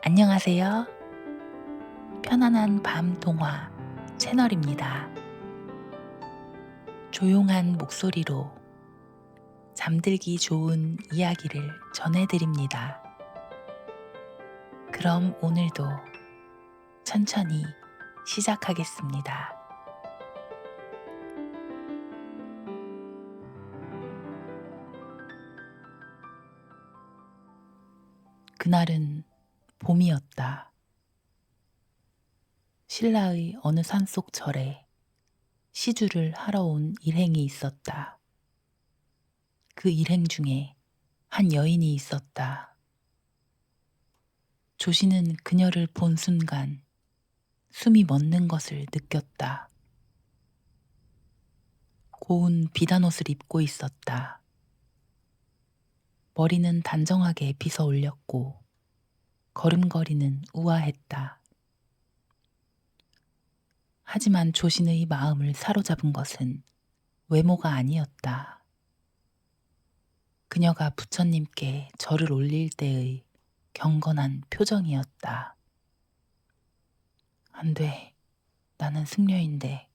안녕하세요. 편안한 밤 동화 채널입니다. 조용한 목소리로 잠들기 좋은 이야기를 전해드립니다. 그럼 오늘도 천천히 시작하겠습니다. 그날은 봄이었다. 신라의 어느 산속 절에 시주를 하러 온 일행이 있었다. 그 일행 중에 한 여인이 있었다. 조씨는 그녀를 본 순간 숨이 멎는 것을 느꼈다. 고운 비단옷을 입고 있었다. 머리는 단정하게 빗어 올렸고 걸음걸이는 우아했다. 하지만 조신의 마음을 사로잡은 것은 외모가 아니었다. 그녀가 부처님께 절을 올릴 때의 경건한 표정이었다. 안 돼. 나는 승려인데.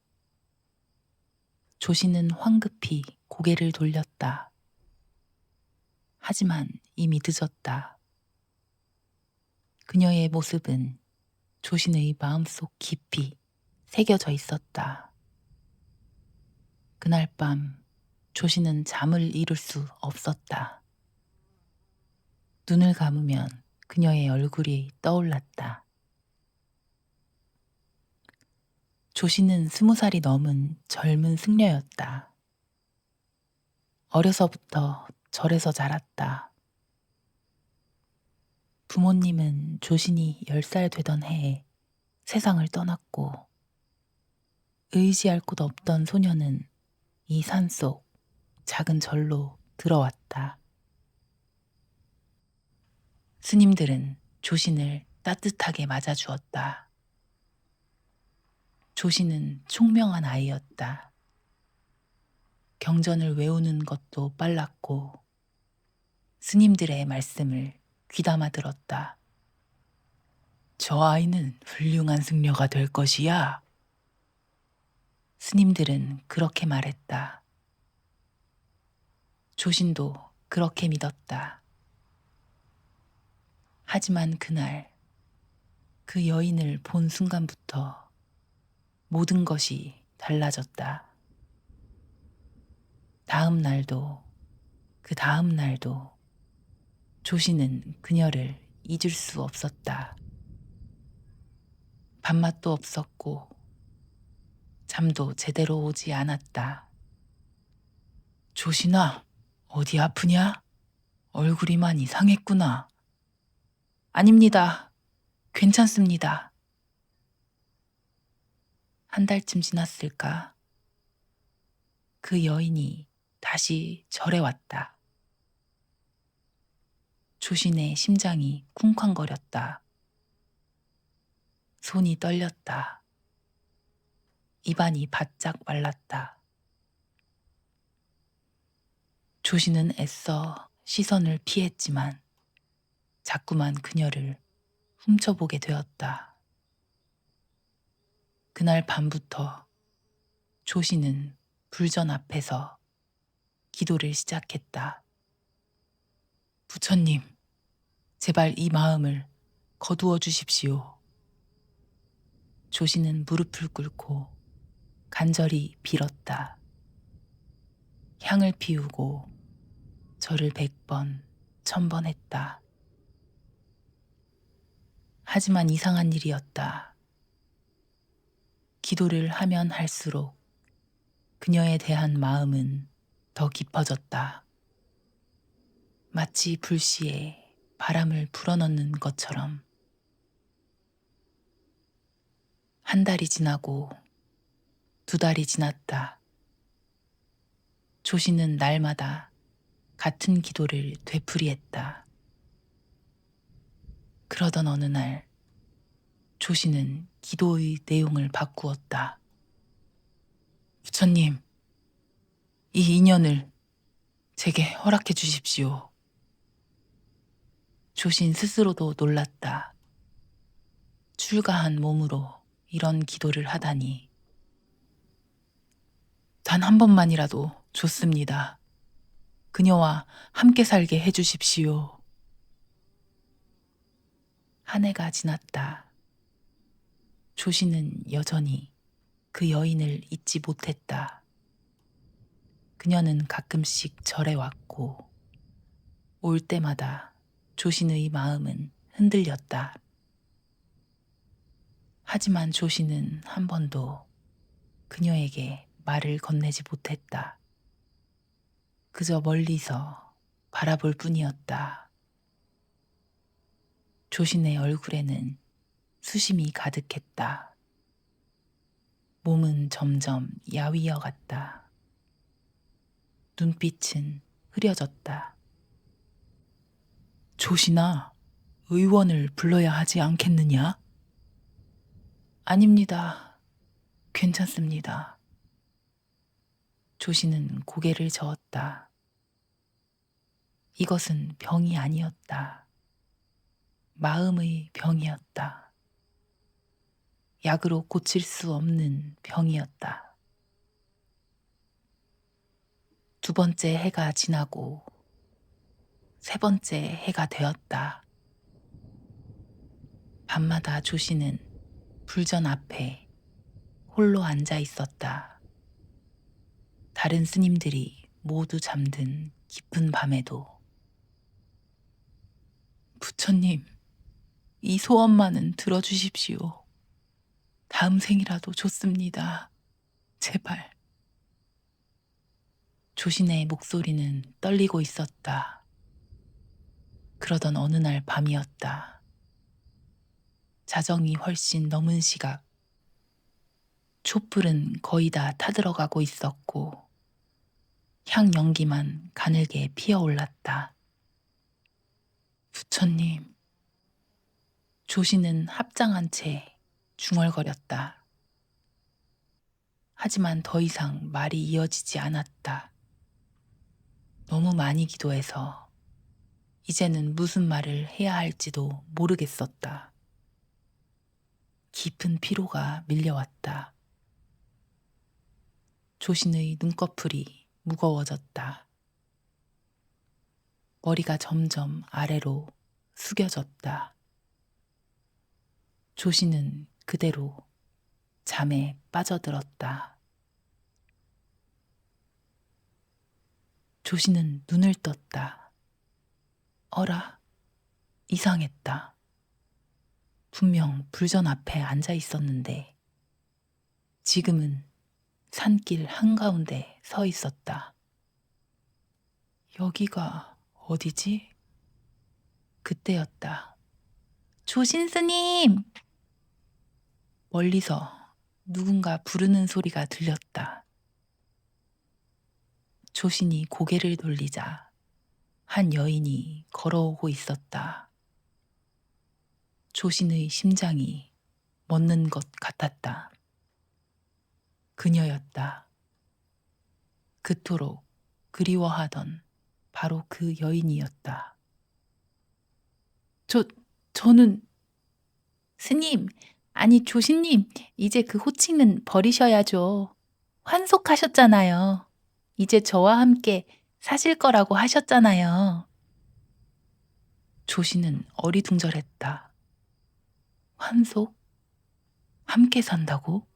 조신은 황급히 고개를 돌렸다. 하지만 이미 늦었다. 그녀의 모습은 조신의 마음속 깊이 새겨져 있었다. 그날 밤 조신은 잠을 이룰 수 없었다. 눈을 감으면 그녀의 얼굴이 떠올랐다. 조신은 20살이 넘은 젊은 승려였다. 어려서부터 절에서 자랐다. 부모님은 조신이 10살 되던 해에 세상을 떠났고 의지할 곳 없던 소녀는 이 산속 작은 절로 들어왔다. 스님들은 조신을 따뜻하게 맞아주었다. 조신은 총명한 아이였다. 경전을 외우는 것도 빨랐고 스님들의 말씀을 귀담아 들었다. 저 아이는 훌륭한 승려가 될 것이야. 스님들은 그렇게 말했다. 조신도 그렇게 믿었다. 하지만 그날 그 여인을 본 순간부터 모든 것이 달라졌다. 다음 날도 그 다음 날도 조신은 그녀를 잊을 수 없었다. 밥맛도 없었고 잠도 제대로 오지 않았다. 조신아, 어디 아프냐? 얼굴이 많이 상했구나. 아닙니다. 괜찮습니다. 한 달쯤 지났을까? 그 여인이 다시 절에 왔다. 조신의 심장이 쿵쾅거렸다. 손이 떨렸다. 입안이 바짝 말랐다. 조신은 애써 시선을 피했지만 자꾸만 그녀를 훔쳐보게 되었다. 그날 밤부터 조신은 불전 앞에서 기도를 시작했다. 부처님, 제발 이 마음을 거두어 주십시오. 조신은 무릎을 꿇고 간절히 빌었다. 향을 피우고 절을 100번, 1000번 했다. 하지만 이상한 일이었다. 기도를 하면 할수록 그녀에 대한 마음은 더 깊어졌다. 마치 불씨에 바람을 불어넣는 것처럼. 한 달이 지나고 2달이 지났다. 조신은 날마다 같은 기도를 되풀이했다. 그러던 어느 날 조신은 기도의 내용을 바꾸었다. 부처님, 이 인연을 제게 허락해 주십시오. 조신 스스로도 놀랐다. 출가한 몸으로 이런 기도를 하다니. 단 한 번만이라도 좋습니다. 그녀와 함께 살게 해주십시오. 한 해가 지났다. 조씨는 여전히 그 여인을 잊지 못했다. 그녀는 가끔씩 절에 왔고 올 때마다 조신의 마음은 흔들렸다. 하지만 조씨는 한 번도 그녀에게 말을 건네지 못했다. 그저 멀리서 바라볼 뿐이었다. 조신의 얼굴에는 수심이 가득했다. 몸은 점점 야위어 갔다. 눈빛은 흐려졌다. 조신아, 의원을 불러야 하지 않겠느냐? 아닙니다. 괜찮습니다. 조씨는 고개를 저었다. 이것은 병이 아니었다. 마음의 병이었다. 약으로 고칠 수 없는 병이었다. 두 번째 해가 지나고 세 번째 해가 되었다. 밤마다 조씨는 불전 앞에 홀로 앉아 있었다. 다른 스님들이 모두 잠든 깊은 밤에도. 부처님, 이 소원만은 들어주십시오. 다음 생이라도 좋습니다. 제발. 조신의 목소리는 떨리고 있었다. 그러던 어느 날 밤이었다. 자정이 훨씬 넘은 시각. 촛불은 거의 다 타들어가고 있었고 향 연기만 가늘게 피어올랐다. 부처님. 조씨는 합장한 채 중얼거렸다. 하지만 더 이상 말이 이어지지 않았다. 너무 많이 기도해서 이제는 무슨 말을 해야 할지도 모르겠었다. 깊은 피로가 밀려왔다. 조신의 눈꺼풀이 무거워졌다. 머리가 점점 아래로 숙여졌다. 조신은 그대로 잠에 빠져들었다. 조신은 눈을 떴다. 어라, 이상했다. 분명 불전 앞에 앉아 있었는데 지금은 산길 한가운데 서 있었다. 여기가 어디지? 그때였다. 조신 스님! 멀리서 누군가 부르는 소리가 들렸다. 조신이 고개를 돌리자 한 여인이 걸어오고 있었다. 조신의 심장이 멎는 것 같았다. 그녀였다. 그토록 그리워하던 바로 그 여인이었다. 저는 스님, 아니 조신님, 이제 그 호칭은 버리셔야죠. 환속하셨잖아요. 이제 저와 함께 사실 거라고 하셨잖아요. 조신은 어리둥절했다. 환속? 함께 산다고?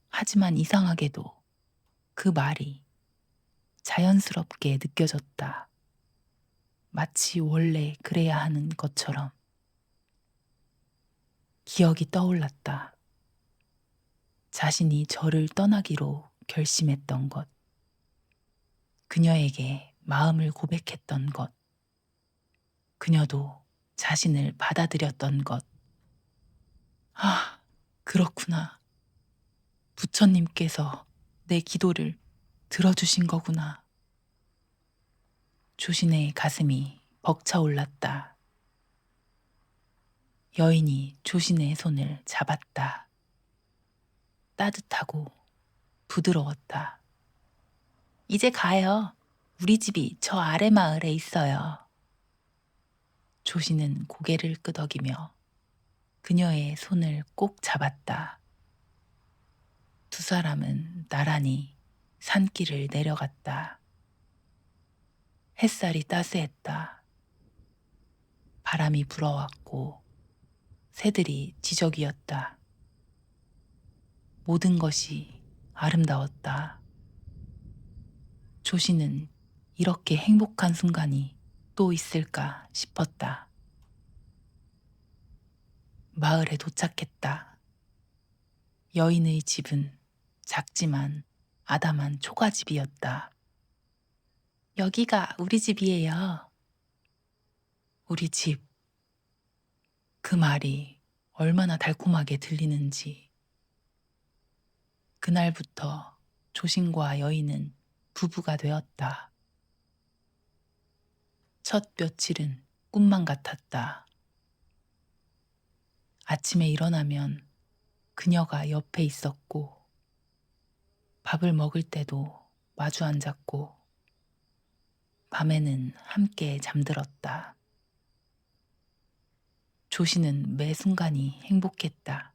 하지만 이상하게도 그 말이 자연스럽게 느껴졌다. 마치 원래 그래야 하는 것처럼. 기억이 떠올랐다. 자신이 저를 떠나기로 결심했던 것. 그녀에게 마음을 고백했던 것. 그녀도 자신을 받아들였던 것. 아, 그렇구나. 부처님께서 내 기도를 들어주신 거구나. 조신의 가슴이 벅차올랐다. 여인이 조신의 손을 잡았다. 따뜻하고 부드러웠다. 이제 가요. 우리 집이 저 아래 마을에 있어요. 조신은 고개를 끄덕이며 그녀의 손을 꼭 잡았다. 두 사람은 나란히 산길을 내려갔다. 햇살이 따스했다. 바람이 불어왔고 새들이 지저귀었다. 모든 것이 아름다웠다. 조시는 이렇게 행복한 순간이 또 있을까 싶었다. 마을에 도착했다. 여인의 집은 작지만 아담한 초가집이었다. 여기가 우리 집이에요. 우리 집. 그 말이 얼마나 달콤하게 들리는지. 그날부터 조신과 여인은 부부가 되었다. 첫 며칠은 꿈만 같았다. 아침에 일어나면 그녀가 옆에 있었고, 밥을 먹을 때도 마주 앉았고, 밤에는 함께 잠들었다. 조시는 매 순간이 행복했다.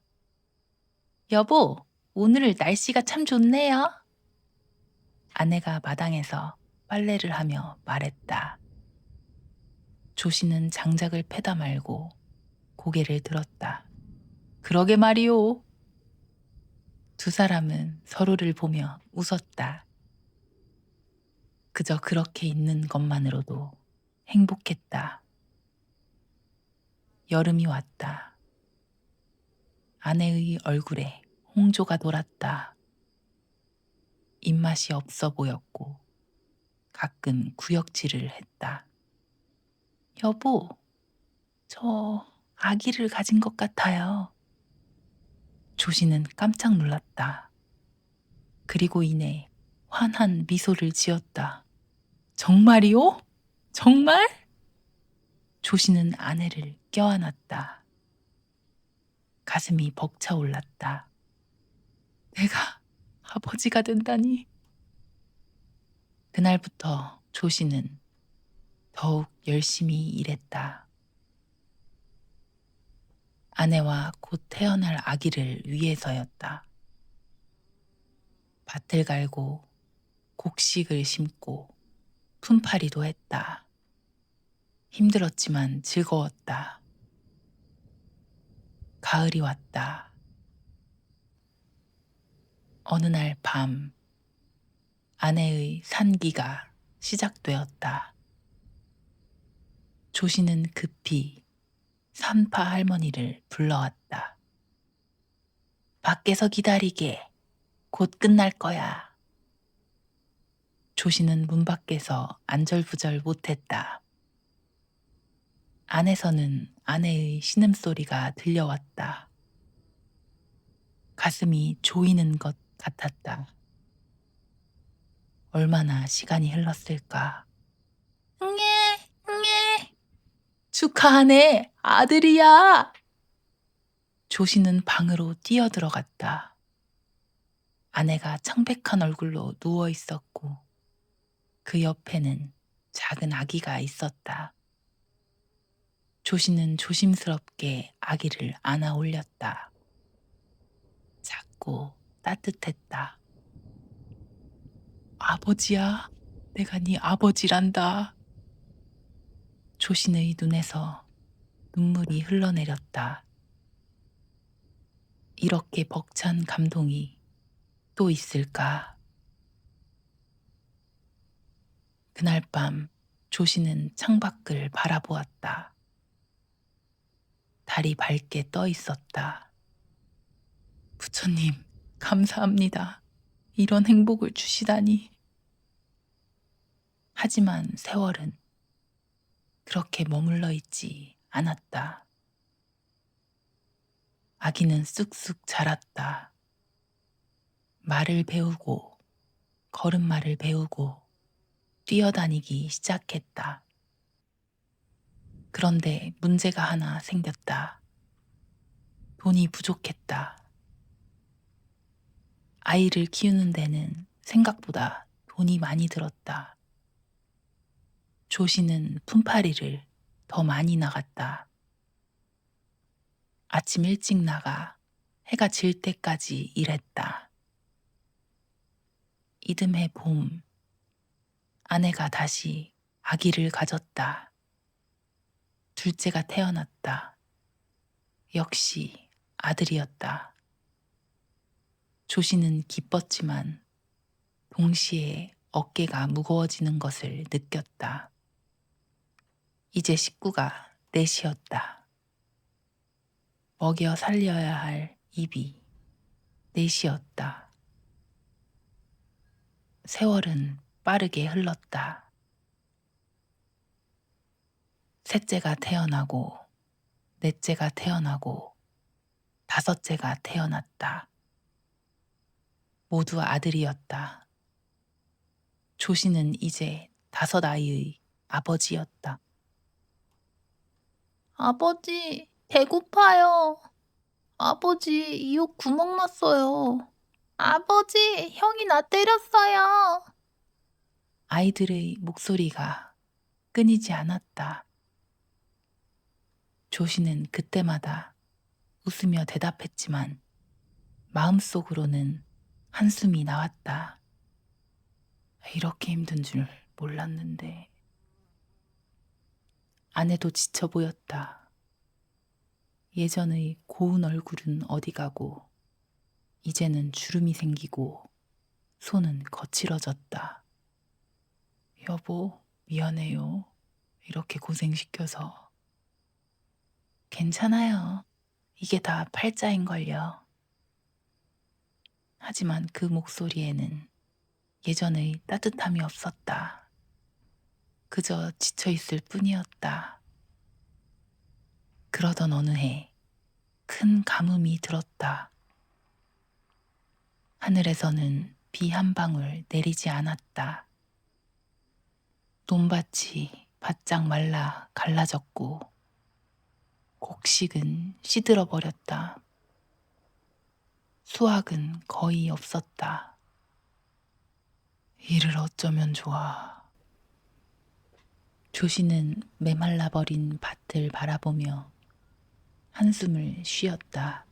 여보, 오늘 날씨가 참 좋네요. 아내가 마당에서 빨래를 하며 말했다. 조시는 장작을 패다 말고 고개를 들었다. 그러게 말이오. 두 사람은 서로를 보며 웃었다. 그저 그렇게 있는 것만으로도 행복했다. 여름이 왔다. 아내의 얼굴에 홍조가 돌았다. 입맛이 없어 보였고 가끔 구역질을 했다. 여보, 저 아기를 가진 것 같아요. 조시는 깜짝 놀랐다. 그리고 이내 환한 미소를 지었다. 정말이요? 정말? 조시는 아내를 껴안았다. 가슴이 벅차올랐다. 내가 아버지가 된다니. 그날부터 조시는 더욱 열심히 일했다. 아내와 곧 태어날 아기를 위해서였다. 밭을 갈고 곡식을 심고 품팔이도 했다. 힘들었지만 즐거웠다. 가을이 왔다. 어느 날 밤, 아내의 산기가 시작되었다. 조시는 급히 산파 할머니를 불러왔다. 밖에서 기다리게. 곧 끝날 거야. 조시는 문 밖에서 안절부절 못했다. 안에서는 아내의 신음소리가 들려왔다. 가슴이 조이는 것 같았다. 얼마나 시간이 흘렀을까. 응애, 응애. 축하하네, 아들이야. 조시는 방으로 뛰어들어갔다. 아내가 창백한 얼굴로 누워 있었고 그 옆에는 작은 아기가 있었다. 조시는 조심스럽게 아기를 안아 올렸다. 작고 따뜻했다. 아버지야, 내가 네 아버지란다. 조신의 눈에서 눈물이 흘러내렸다. 이렇게 벅찬 감동이 또 있을까? 그날 밤 조시는 창밖을 바라보았다. 달이 밝게 떠 있었다. 부처님, 감사합니다. 이런 행복을 주시다니. 하지만 세월은 그렇게 머물러 있지 않았다. 아기는 쑥쑥 자랐다. 말을 배우고, 걸음마를 배우고, 뛰어다니기 시작했다. 그런데 문제가 하나 생겼다. 돈이 부족했다. 아이를 키우는 데는 생각보다 돈이 많이 들었다. 조시는 품팔이를 더 많이 나갔다. 아침 일찍 나가 해가 질 때까지 일했다. 이듬해 봄, 아내가 다시 아기를 가졌다. 둘째가 태어났다. 역시 아들이었다. 조씨는 기뻤지만 동시에 어깨가 무거워지는 것을 느꼈다. 이제 식구가 넷이었다. 먹여 살려야 할 입이 넷이었다. 세월은 빠르게 흘렀다. 셋째가 태어나고, 넷째가 태어나고, 다섯째가 태어났다. 모두 아들이었다. 조씨는 이제 5아이의 아버지였다. 아버지, 배고파요. 아버지, 이옷 구멍 났어요. 아버지, 형이 나 때렸어요. 아이들의 목소리가 끊이지 않았다. 조씨는 그때마다 웃으며 대답했지만 마음속으로는 한숨이 나왔다. 이렇게 힘든 줄 몰랐는데. 아내도 지쳐 보였다. 예전의 고운 얼굴은 어디 가고 이제는 주름이 생기고 손은 거칠어졌다. 여보, 미안해요. 이렇게 고생시켜서. 괜찮아요. 이게 다 팔자인걸요. 하지만 그 목소리에는 예전의 따뜻함이 없었다. 그저 지쳐있을 뿐이었다. 그러던 어느 해 큰 가뭄이 들었다. 하늘에서는 비 한 방울 내리지 않았다. 논밭이 바짝 말라 갈라졌고 곡식은 시들어 버렸다. 수확은 거의 없었다. 이를 어쩌면 좋아. 조씨는 메말라 버린 밭을 바라보며 한숨을 쉬었다.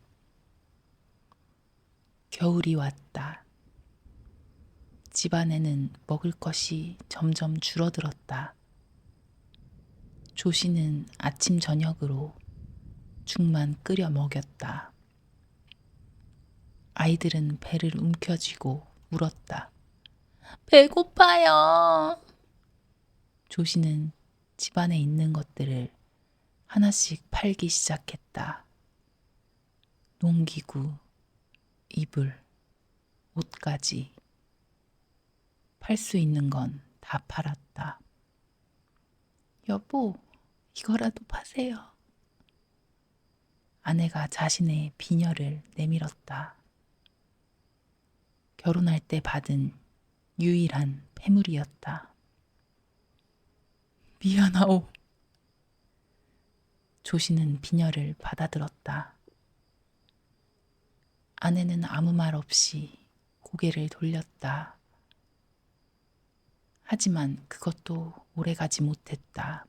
겨울이 왔다. 집안에는 먹을 것이 점점 줄어들었다. 조씨는 아침 저녁으로 죽만 끓여 먹였다. 아이들은 배를 움켜쥐고 울었다. 배고파요. 조씨는 집안에 있는 것들을 하나씩 팔기 시작했다. 농기구, 이불, 옷까지. 팔 수 있는 건 다 팔았다. 여보, 이거라도 파세요. 아내가 자신의 비녀를 내밀었다. 결혼할 때 받은 유일한 패물이었다. 미안하오. 조씨는 비녀를 받아들었다. 아내는 아무 말 없이 고개를 돌렸다. 하지만 그것도 오래가지 못했다.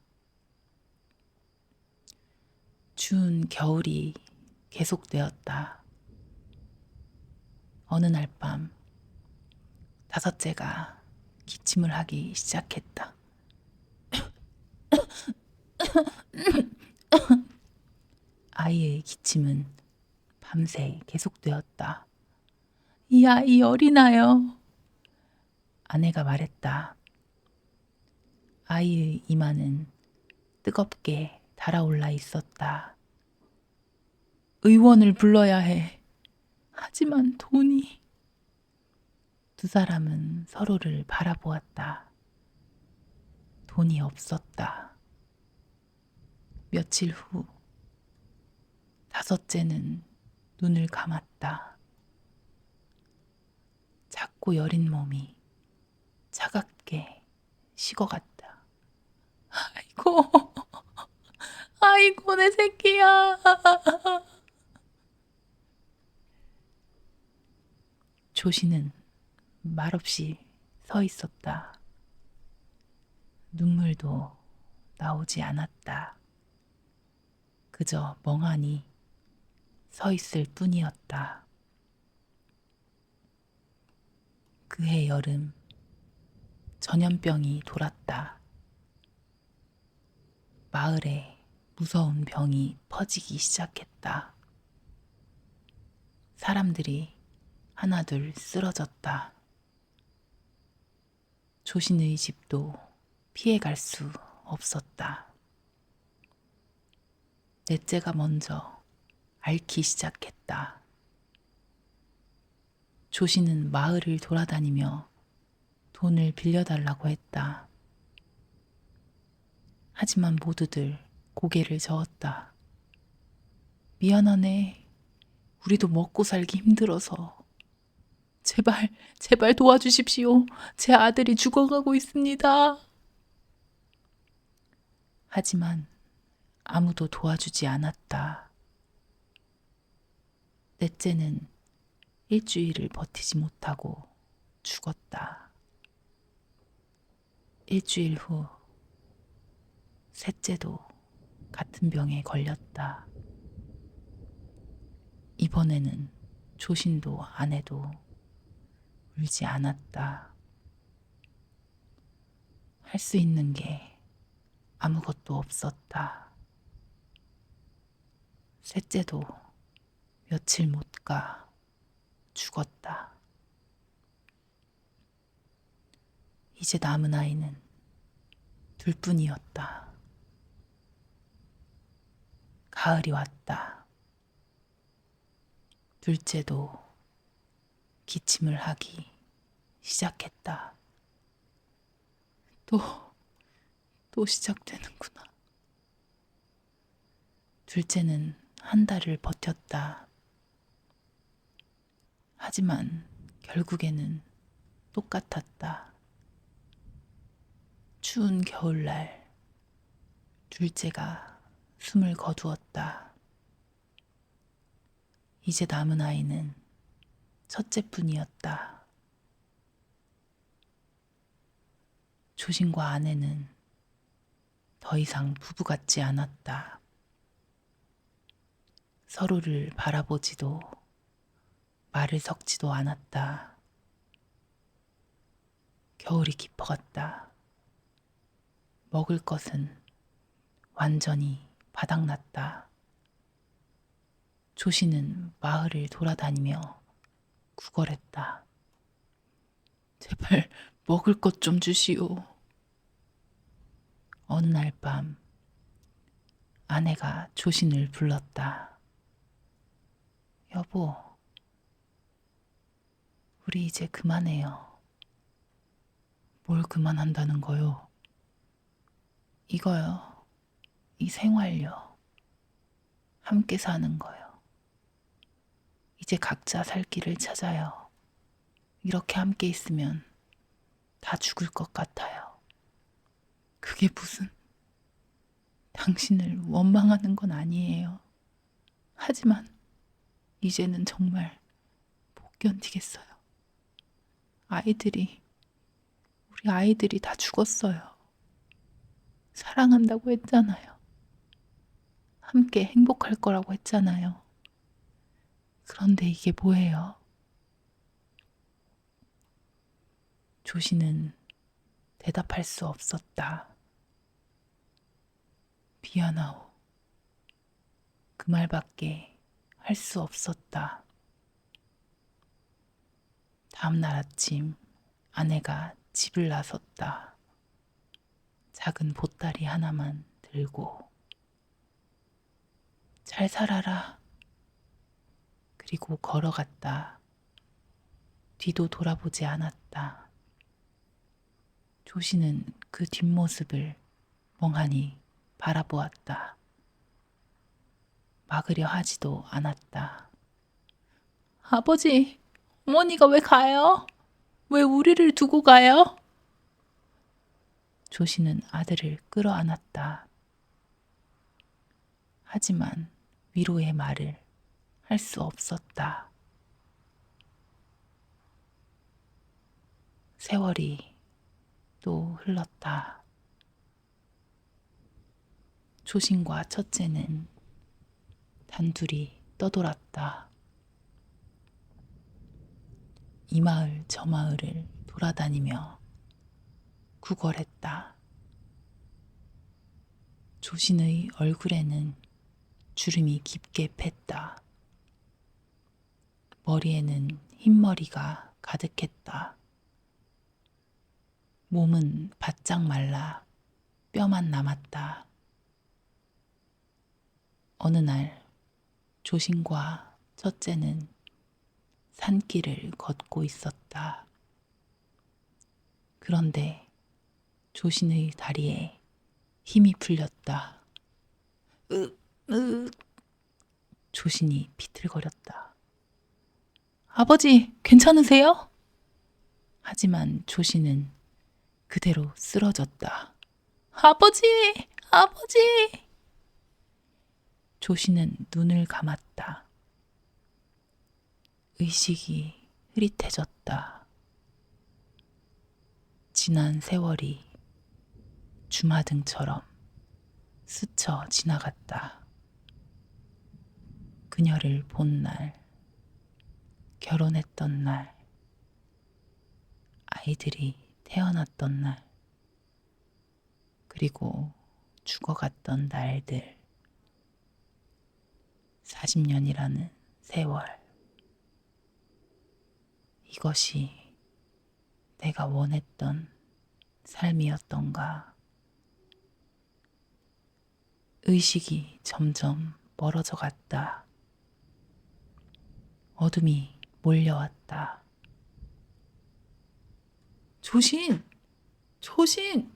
추운 겨울이 계속되었다. 어느 날 밤, 다섯째가 기침을 하기 시작했다. 아이의 기침은 밤새 계속되었다. 이 아이 열이 나요. 아내가 말했다. 아이의 이마는 뜨겁게 달아올라 있었다. 의원을 불러야 해. 하지만 돈이. 두 사람은 서로를 바라보았다. 돈이 없었다. 며칠 후, 다섯째는 눈을 감았다. 작고 여린 몸이 차갑게 식어갔다. 아이고, 아이고, 내 새끼야. 조씨는 말없이 서 있었다. 눈물도 나오지 않았다. 그저 멍하니 서 있을 뿐이었다. 그해 여름 전염병이 돌았다. 마을에 무서운 병이 퍼지기 시작했다. 사람들이 하나둘 쓰러졌다. 조신의 집도 피해갈 수 없었다. 넷째가 먼저 앓기 시작했다. 조신은 마을을 돌아다니며 돈을 빌려달라고 했다. 하지만 모두들 고개를 저었다. 미안하네. 우리도 먹고 살기 힘들어서. 제발, 제발 도와주십시오. 제 아들이 죽어가고 있습니다. 하지만 아무도 도와주지 않았다. 넷째는 일주일을 버티지 못하고 죽었다. 일주일 후 셋째도 같은 병에 걸렸다. 이번에는 조신도 아내도 울지 않았다. 할 수 있는 게 아무것도 없었다. 셋째도 며칠 못 가 죽었다. 이제 남은 아이는 둘뿐이었다. 가을이 왔다. 둘째도 기침을 하기 시작했다. 또 시작되는구나. 둘째는 한 달을 버텼다. 하지만 결국에는 똑같았다. 추운 겨울날 둘째가 숨을 거두었다. 이제 남은 아이는 첫째뿐이었다. 조신과 아내는 더 이상 부부 같지 않았다. 서로를 바라보지도 말을 섞지도 않았다. 겨울이 깊어갔다. 먹을 것은 완전히 바닥났다. 조신은 마을을 돌아다니며 구걸했다. 제발 먹을 것 좀 주시오. 어느 날 밤 아내가 조신을 불렀다. 여보, 우리 이제 그만해요. 뭘 그만한다는 거요? 이거요. 이 생활요. 함께 사는 거요. 이제 각자 살 길을 찾아요. 이렇게 함께 있으면 다 죽을 것 같아요. 그게 무슨 당신을 원망하는 건 아니에요. 하지만 이제는 정말 못 견디겠어요. 우리 아이들이 다 죽었어요. 사랑한다고 했잖아요. 함께 행복할 거라고 했잖아요. 그런데 이게 뭐예요? 조신은 대답할 수 없었다. 미안하오. 그 말밖에 할 수 없었다. 다음 날 아침 아내가 집을 나섰다. 작은 보따리 하나만 들고. 잘 살아라. 그리고 걸어갔다. 뒤도 돌아보지 않았다. 조신은 그 뒷모습을 멍하니 바라보았다. 막으려 하지도 않았다. 아버지, 어머니가 왜 가요? 왜 우리를 두고 가요? 조신은 아들을 끌어안았다. 하지만 위로의 말을 할 수 없었다. 세월이 또 흘렀다. 조신과 첫째는 단둘이 떠돌았다. 이 마을 저 마을을 돌아다니며 구걸했다. 조신의 얼굴에는 주름이 깊게 팼다. 머리에는 흰머리가 가득했다. 몸은 바짝 말라 뼈만 남았다. 어느 날 조신과 첫째는 산길을 걷고 있었다. 그런데 조신의 다리에 힘이 풀렸다. 조신이 비틀거렸다. 아버지, 괜찮으세요? 하지만 조신은 그대로 쓰러졌다. 아버지! 아버지! 조신은 눈을 감았다. 의식이 흐릿해졌다. 지난 세월이 주마등처럼 스쳐 지나갔다. 그녀를 본 날, 결혼했던 날, 아이들이 태어났던 날, 그리고 죽어갔던 날들. 40년이라는 세월. 이것이 내가 원했던 삶이었던가. 의식이 점점 멀어져 갔다. 어둠이 몰려왔다. 조신! 조신!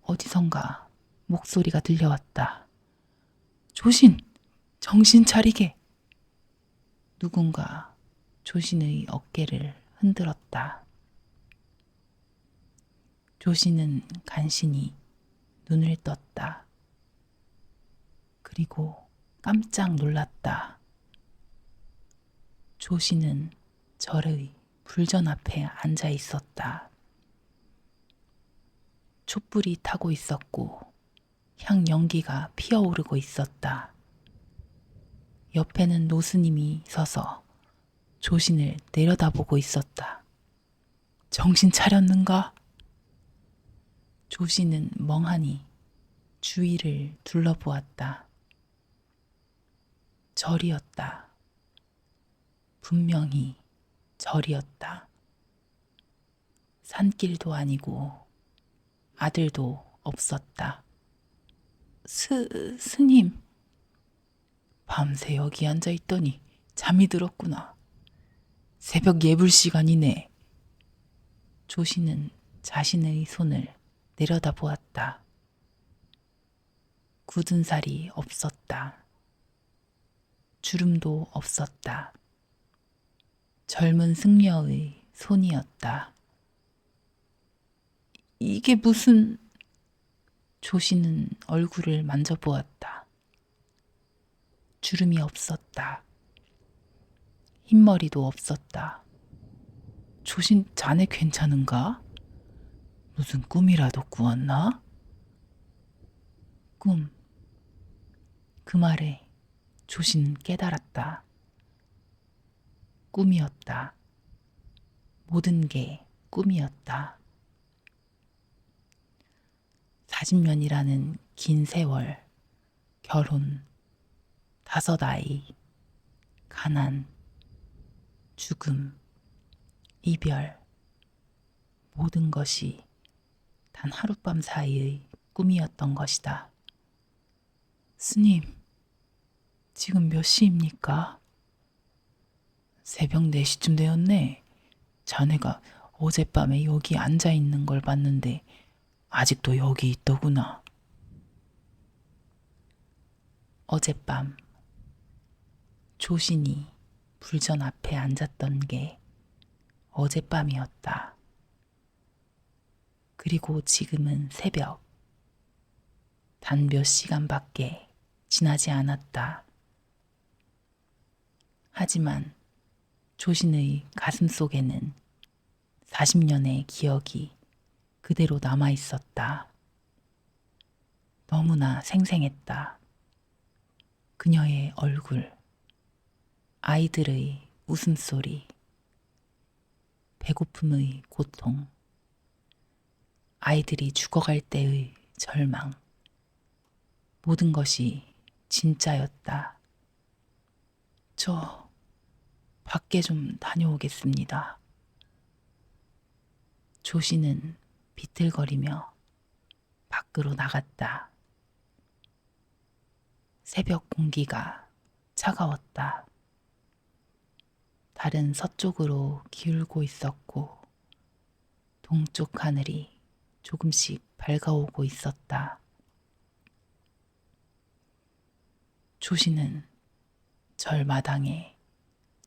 어디선가 목소리가 들려왔다. 조신! 정신 차리게! 누군가 조신의 어깨를 흔들었다. 조신은 간신히 눈을 떴다. 그리고 깜짝 놀랐다. 조신은 절의 불전 앞에 앉아 있었다. 촛불이 타고 있었고 향 연기가 피어오르고 있었다. 옆에는 노스님이 서서 조신을 내려다보고 있었다. 정신 차렸는가? 조신은 멍하니 주위를 둘러보았다. 절이었다. 분명히 절이었다. 산길도 아니고 아들도 없었다. 스님. 밤새 여기 앉아있더니 잠이 들었구나. 새벽 예불 시간이네. 조신은 자신의 손을 내려다보았다. 굳은 살이 없었다. 주름도 없었다. 젊은 승려의 손이었다. 이게 무슨... 조신은 얼굴을 만져보았다. 주름이 없었다. 흰머리도 없었다. 조신, 자네 괜찮은가? 무슨 꿈이라도 꾸었나? 꿈. 그 말에 조신은 깨달았다. 꿈이었다. 모든 게 꿈이었다. 40년이라는 긴 세월, 결혼, 5 아이, 가난, 죽음, 이별, 모든 것이 단 하룻밤 사이의 꿈이었던 것이다. 스님, 지금 몇 시입니까? 새벽 4시쯤 되었네. 자네가 어젯밤에 여기 앉아 있는 걸 봤는데 아직도 여기 있더구나. 어젯밤 조신이 불전 앞에 앉았던 게 어젯밤이었다. 그리고 지금은 새벽. 단 몇 시간밖에 지나지 않았다. 하지만 조신의 가슴 속에는 40년의 기억이 그대로 남아 있었다. 너무나 생생했다. 그녀의 얼굴, 아이들의 웃음소리, 배고픔의 고통, 아이들이 죽어갈 때의 절망, 모든 것이 진짜였다. 저 밖에 좀 다녀오겠습니다. 조씨는 비틀거리며 밖으로 나갔다. 새벽 공기가 차가웠다. 달은 서쪽으로 기울고 있었고 동쪽 하늘이 조금씩 밝아오고 있었다. 조씨는 절마당에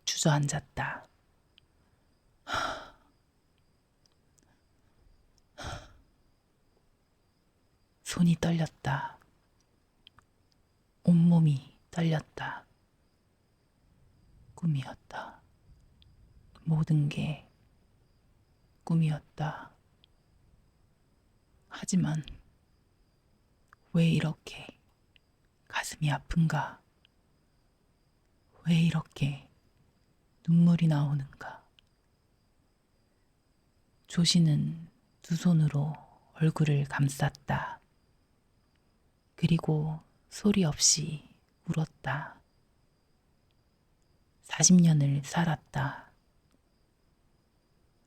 주저앉았다. 손이 떨렸다. 온몸이 떨렸다. 꿈이었다. 모든 게 꿈이었다. 하지만 왜 이렇게 가슴이 아픈가? 왜 이렇게 눈물이 나오는가? 조씨는 두 손으로 얼굴을 감쌌다. 그리고 소리 없이 울었다. 40년을 살았다.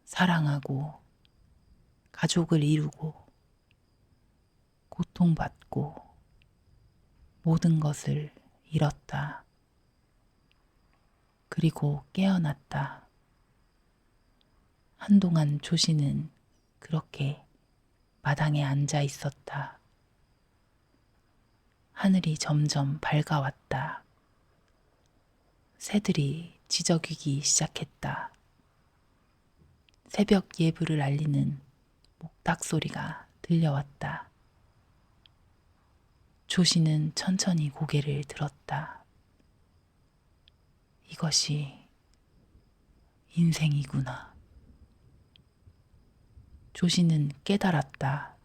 사랑하고 가족을 이루고 고통받고 모든 것을 잃었다. 그리고 깨어났다. 한동안 조씨는 그렇게 마당에 앉아 있었다. 하늘이 점점 밝아왔다. 새들이 지저귀기 시작했다. 새벽 예불을 알리는 목탁 소리가 들려왔다. 조씨는 천천히 고개를 들었다. 이것이 인생이구나. 조씨는 깨달았다.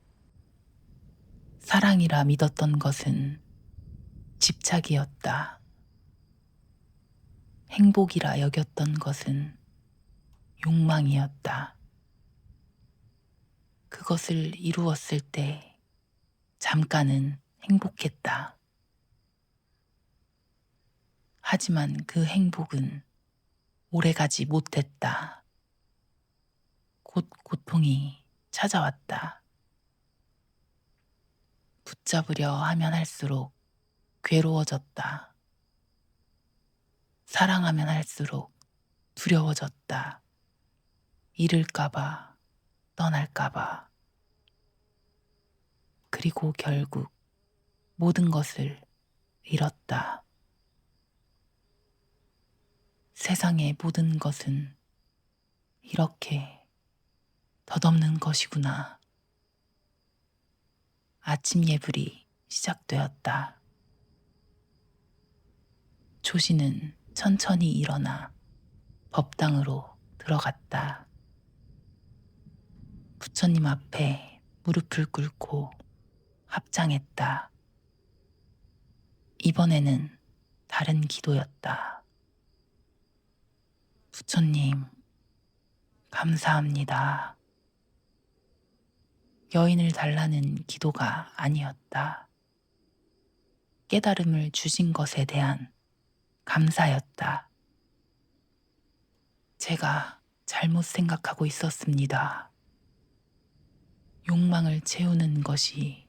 사랑이라 믿었던 것은 집착이었다. 행복이라 여겼던 것은 욕망이었다. 그것을 이루었을 때 잠깐은 행복했다. 하지만 그 행복은 오래가지 못했다. 곧 고통이 찾아왔다. 붙잡으려 하면 할수록 괴로워졌다. 사랑하면 할수록 두려워졌다. 잃을까봐, 떠날까봐. 그리고 결국 모든 것을 잃었다. 세상의 모든 것은 이렇게 덧없는 것이구나. 아침 예불이 시작되었다. 조씨는 천천히 일어나 법당으로 들어갔다. 부처님 앞에 무릎을 꿇고 합장했다. 이번에는 다른 기도였다. 부처님, 감사합니다. 여인을 달라는 기도가 아니었다. 깨달음을 주신 것에 대한 감사였다. 제가 잘못 생각하고 있었습니다. 욕망을 채우는 것이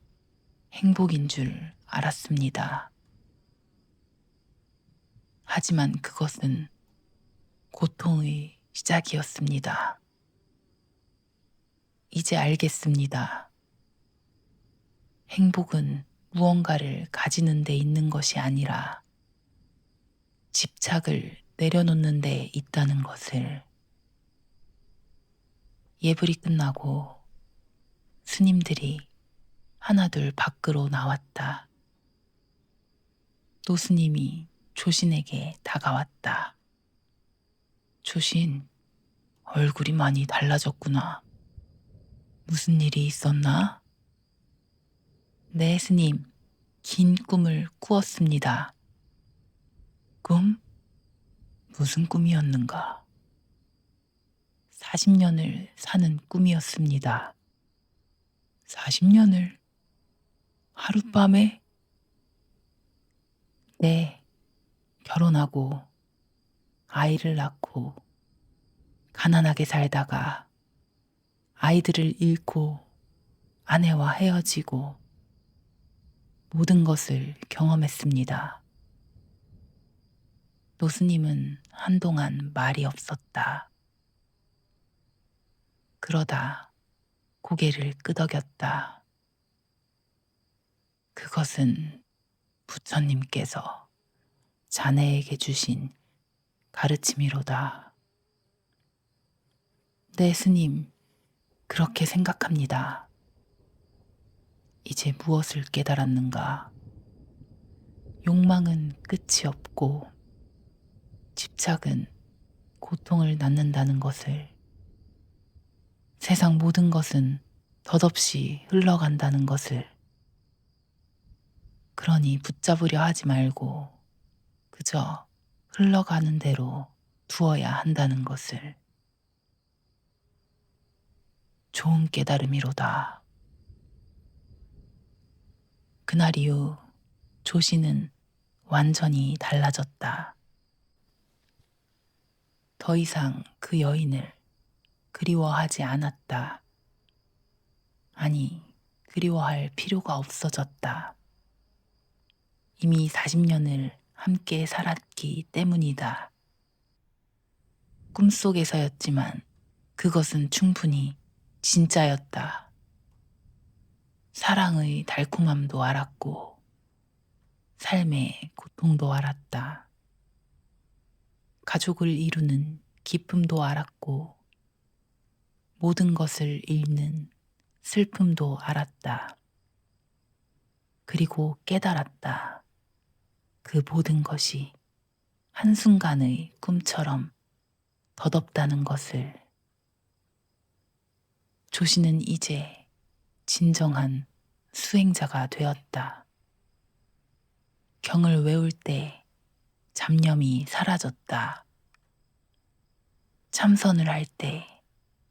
행복인 줄 알았습니다. 하지만 그것은 고통의 시작이었습니다. 이제 알겠습니다. 행복은 무언가를 가지는 데 있는 것이 아니라 집착을 내려놓는 데 있다는 것을. 예불이 끝나고 스님들이 하나둘 밖으로 나왔다. 노스님이 조신에게 다가왔다. 조신, 얼굴이 많이 달라졌구나. 무슨 일이 있었나? 네, 스님. 긴 꿈을 꾸었습니다. 꿈? 무슨 꿈이었는가? 40년을 사는 꿈이었습니다. 40년을 하룻밤에? 네, 결혼하고 아이를 낳고 가난하게 살다가 아이들을 잃고 아내와 헤어지고 모든 것을 경험했습니다. 노스님은 한동안 말이 없었다. 그러다 고개를 끄덕였다. 그것은 부처님께서 자네에게 주신 가르침이로다. 네, 스님, 그렇게 생각합니다. 이제 무엇을 깨달았는가? 욕망은 끝이 없고 집착은 고통을 낳는다는 것을, 세상 모든 것은 덧없이 흘러간다는 것을, 그러니 붙잡으려 하지 말고 그저 흘러가는 대로 두어야 한다는 것을. 좋은 깨달음이로다. 그날 이후 조씨는 완전히 달라졌다. 더 이상 그 여인을 그리워하지 않았다. 아니, 그리워할 필요가 없어졌다. 이미 40년을 함께 살았기 때문이다. 꿈속에서였지만 그것은 충분히 진짜였다. 사랑의 달콤함도 알았고 삶의 고통도 알았다. 가족을 이루는 기쁨도 알았고 모든 것을 잃는 슬픔도 알았다. 그리고 깨달았다. 그 모든 것이 한순간의 꿈처럼 덧없다는 것을. 조씨는 이제 진정한 수행자가 되었다. 경을 외울 때 잡념이 사라졌다. 참선을 할 때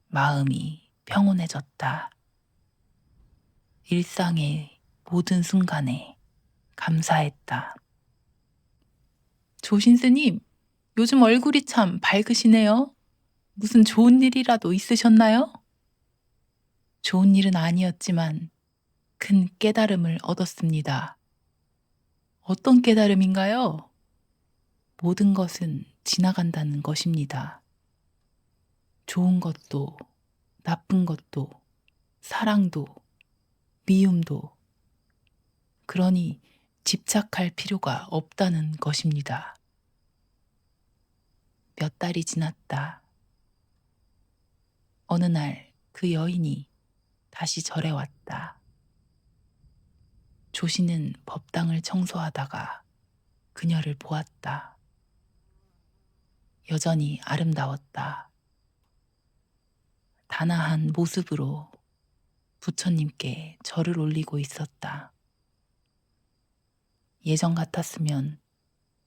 마음이 평온해졌다. 일상의 모든 순간에 감사했다. 조신스님, 요즘 얼굴이 참 밝으시네요. 무슨 좋은 일이라도 있으셨나요? 좋은 일은 아니었지만 큰 깨달음을 얻었습니다. 어떤 깨달음인가요? 모든 것은 지나간다는 것입니다. 좋은 것도, 나쁜 것도, 사랑도, 미움도. 그러니 집착할 필요가 없다는 것입니다. 몇 달이 지났다. 어느 날 그 여인이 다시 절에 왔다. 조씨는 법당을 청소하다가 그녀를 보았다. 여전히 아름다웠다. 단아한 모습으로 부처님께 절을 올리고 있었다. 예전 같았으면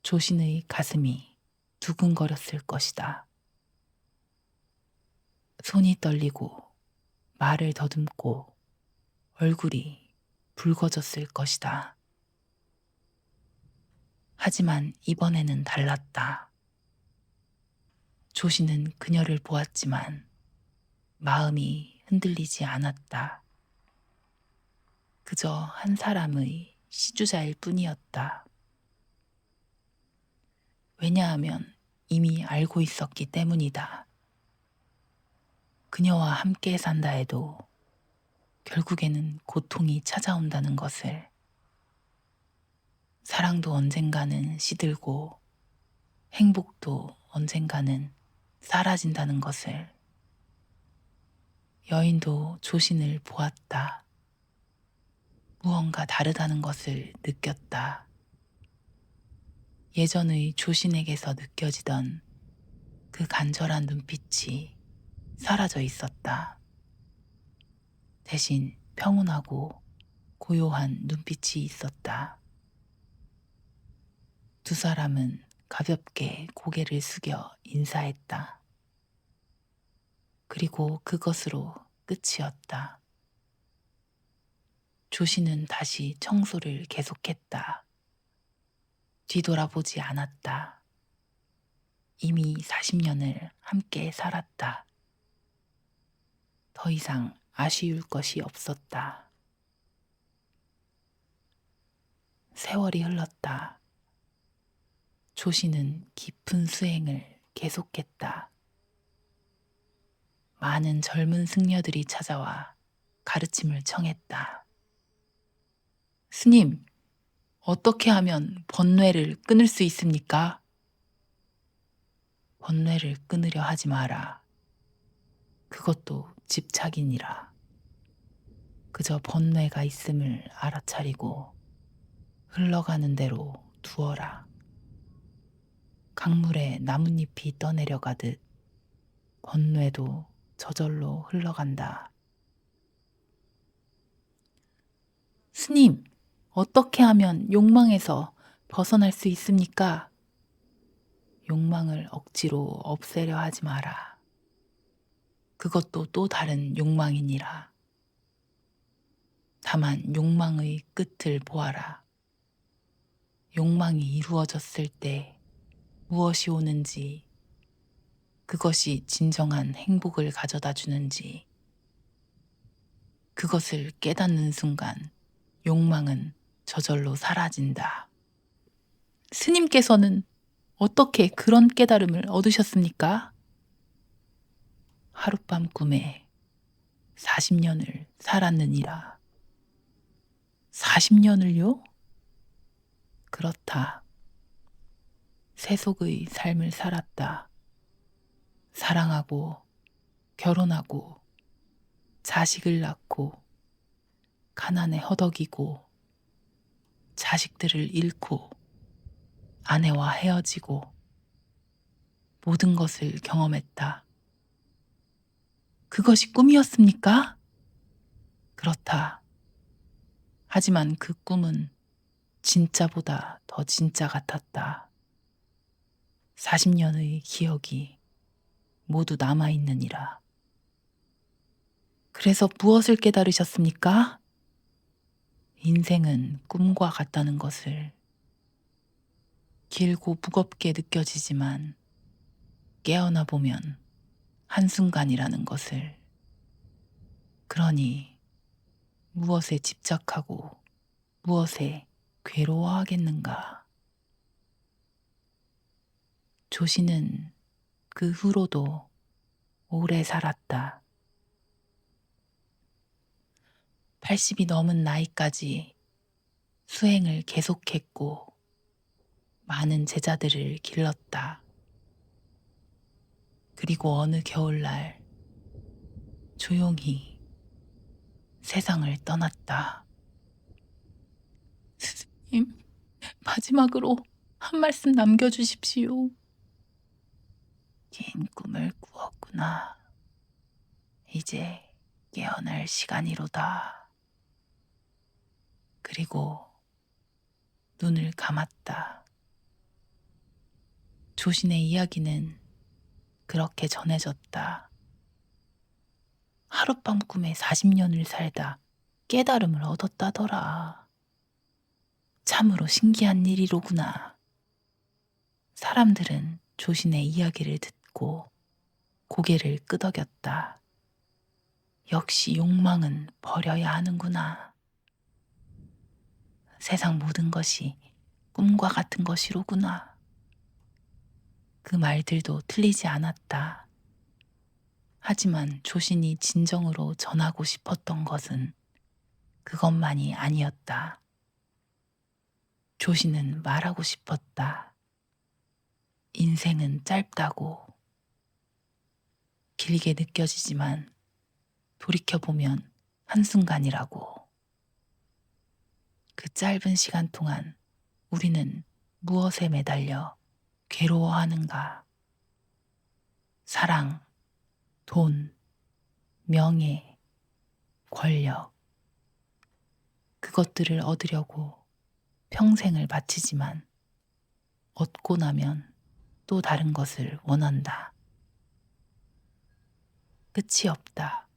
조신의 가슴이 두근거렸을 것이다. 손이 떨리고 말을 더듬고 얼굴이 붉어졌을 것이다. 하지만 이번에는 달랐다. 조씨는 그녀를 보았지만 마음이 흔들리지 않았다. 그저 한 사람의 시주자일 뿐이었다. 왜냐하면 이미 알고 있었기 때문이다. 그녀와 함께 산다 해도 결국에는 고통이 찾아온다는 것을. 사랑도 언젠가는 시들고 행복도 언젠가는 사라진다는 것을. 여인도 조신을 보았다. 무언가 다르다는 것을 느꼈다. 예전의 조신에게서 느껴지던 그 간절한 눈빛이 사라져 있었다. 대신 평온하고 고요한 눈빛이 있었다. 두 사람은 가볍게 고개를 숙여 인사했다. 그리고 그것으로 끝이었다. 조씨는 다시 청소를 계속했다. 뒤돌아보지 않았다. 이미 40년을 함께 살았다. 더 이상 아쉬울 것이 없었다. 세월이 흘렀다. 조씨는 깊은 수행을 계속했다. 많은 젊은 승려들이 찾아와 가르침을 청했다. 스님, 어떻게 하면 번뇌를 끊을 수 있습니까? 번뇌를 끊으려 하지 마라. 그것도 집착이니라. 그저 번뇌가 있음을 알아차리고 흘러가는 대로 두어라. 강물에 나뭇잎이 떠내려가듯 번뇌도 저절로 흘러간다. 스님, 어떻게 하면 욕망에서 벗어날 수 있습니까? 욕망을 억지로 없애려 하지 마라. 그것도 또 다른 욕망이니라. 다만 욕망의 끝을 보아라. 욕망이 이루어졌을 때 무엇이 오는지, 그것이 진정한 행복을 가져다 주는지, 그것을 깨닫는 순간 욕망은 저절로 사라진다. 스님께서는 어떻게 그런 깨달음을 얻으셨습니까? 하룻밤 꿈에 40년을 살았느니라. 40년을요? 그렇다. 세속의 삶을 살았다. 사랑하고, 결혼하고, 자식을 낳고, 가난에 허덕이고, 자식들을 잃고, 아내와 헤어지고, 모든 것을 경험했다. 그것이 꿈이었습니까? 그렇다. 하지만 그 꿈은 진짜보다 더 진짜 같았다. 40년의 기억이 모두 남아있느니라. 그래서 무엇을 깨달으셨습니까? 인생은 꿈과 같다는 것을. 길고 무겁게 느껴지지만 깨어나 보면 한순간이라는 것을. 그러니 무엇에 집착하고 무엇에 괴로워하겠는가. 조씨는 그 후로도 오래 살았다. 80이 넘은 나이까지 수행을 계속했고 많은 제자들을 길렀다. 그리고 어느 겨울날 조용히 세상을 떠났다. 스님, 마지막으로 한 말씀 남겨주십시오. 긴 꿈을 꾸었구나. 이제 깨어날 시간이로다. 그리고 눈을 감았다. 조신의 이야기는 그렇게 전해졌다. 하룻밤 꿈에 40년을 살다 깨달음을 얻었다더라. 참으로 신기한 일이로구나. 사람들은 조신의 이야기를 듣고 고개를 끄덕였다. 역시 욕망은 버려야 하는구나. 세상 모든 것이 꿈과 같은 것이로구나. 그 말들도 틀리지 않았다. 하지만 조신이 진정으로 전하고 싶었던 것은 그것만이 아니었다. 조신은 말하고 싶었다. 인생은 짧다고. 길게 느껴지지만 돌이켜보면 한순간이라고. 그 짧은 시간 동안 우리는 무엇에 매달려 괴로워하는가? 사랑, 돈, 명예, 권력. 그것들을 얻으려고 평생을 바치지만 얻고 나면 또 다른 것을 원한다. 끝이 없다.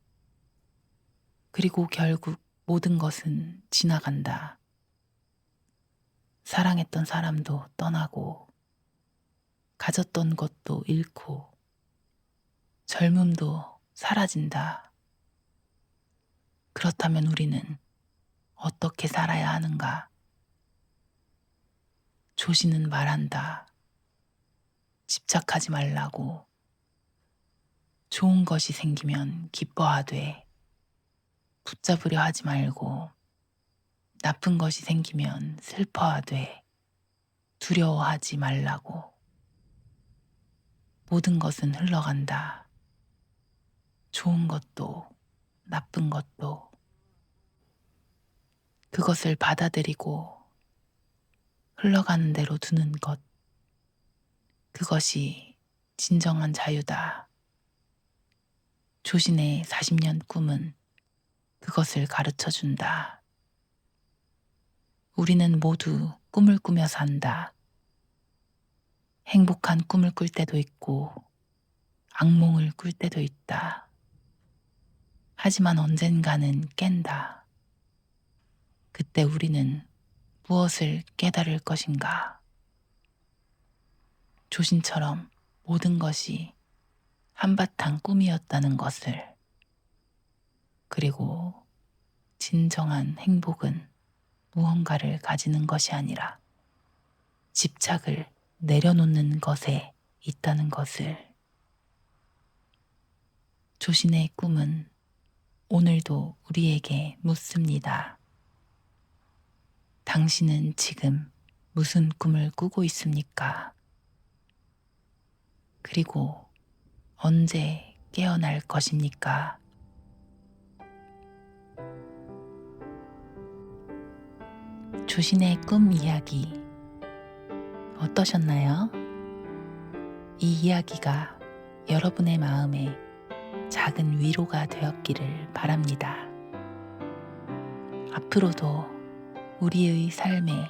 그리고 결국 모든 것은 지나간다. 사랑했던 사람도 떠나고, 가졌던 것도 잃고, 젊음도 사라진다. 그렇다면 우리는 어떻게 살아야 하는가? 조시는 말한다. 집착하지 말라고. 좋은 것이 생기면 기뻐하되, 붙잡으려 하지 말고, 나쁜 것이 생기면 슬퍼하되, 두려워하지 말라고. 모든 것은 흘러간다. 좋은 것도, 나쁜 것도. 그것을 받아들이고 흘러가는 대로 두는 것. 그것이 진정한 자유다. 조신의 40년 꿈은 그것을 가르쳐 준다. 우리는 모두 꿈을 꾸며 산다. 행복한 꿈을 꿀 때도 있고, 악몽을 꿀 때도 있다. 하지만 언젠가는 깬다. 그때 우리는 무엇을 깨달을 것인가? 조신처럼 모든 것이 한바탕 꿈이었다는 것을, 그리고 진정한 행복은 무언가를 가지는 것이 아니라 집착을 내려놓는 것에 있다는 것을. 조신의 꿈은 오늘도 우리에게 묻습니다. 당신은 지금 무슨 꿈을 꾸고 있습니까? 그리고 언제 깨어날 것입니까? 조신의 꿈 이야기 어떠셨나요? 이 이야기가 여러분의 마음에 작은 위로가 되었기를 바랍니다. 앞으로도 우리의 삶에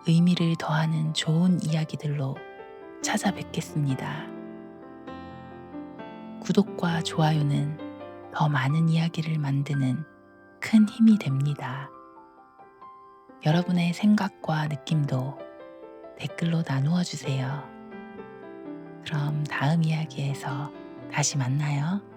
의미를 더하는 좋은 이야기들로 찾아뵙겠습니다. 구독과 좋아요는 더 많은 이야기를 만드는 큰 힘이 됩니다. 여러분의 생각과 느낌도 댓글로 나누어 주세요. 그럼 다음 이야기에서 다시 만나요.